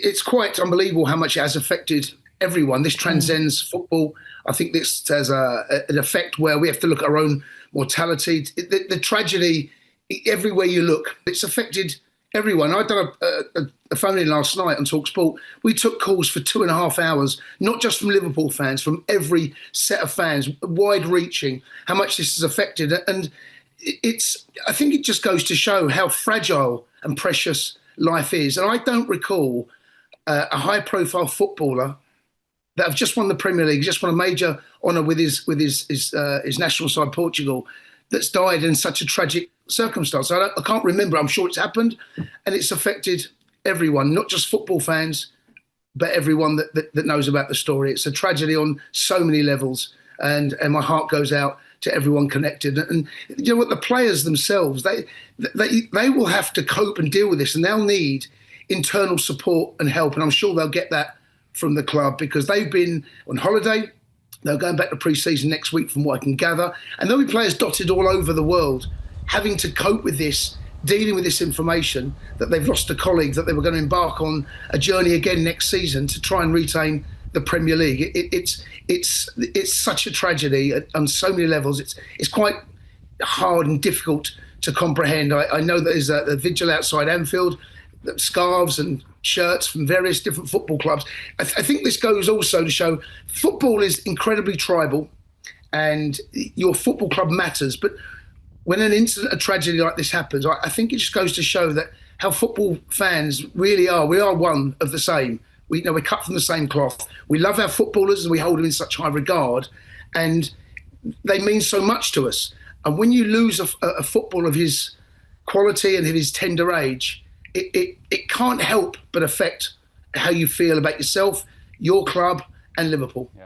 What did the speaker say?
it's quite unbelievable how much it has affected everyone. This transcends football. I think this has an effect where we have to look at our own mortality. The tragedy, everywhere you look, it's affected everyone. I've done a phone-in last night on TalkSport. We took calls for 2.5 hours, not just from Liverpool fans, from every set of fans, wide-reaching, how much this has affected. And I think it just goes to show how fragile and precious life is. And I don't recall a high-profile footballer that have just won the Premier League, just won a major honour with his national side, Portugal, that's died in such a tragic circumstance. I can't remember. I'm sure it's happened, and it's affected everyone, not just football fans, but everyone that knows about the story. It's a tragedy on so many levels, and my heart goes out to everyone connected. And you know what? The players themselves, they will have to cope and deal with this, and they'll need internal support and help. And I'm sure they'll get that from the club, because they've been on holiday. They're going back to pre-season next week, from what I can gather. And there'll be players dotted all over the world having to cope with this, dealing with this information, that they've lost a colleague, that they were going to embark on a journey again next season to try and retain the Premier League. It's such a tragedy on so many levels. It's quite hard and difficult to comprehend. I know that there's a vigil outside Anfield, scarves and shirts from various different football clubs. I think this goes also to show football is incredibly tribal, and your football club matters. But when an incident, a tragedy like this happens, I think it just goes to show that how football fans really are. We are one of the same. We're cut from the same cloth. We love our footballers and we hold them in such high regard, and they mean so much to us. And when you lose a football of his quality and of his tender age, it can't help but affect how you feel about yourself, your club, and Liverpool. Yeah.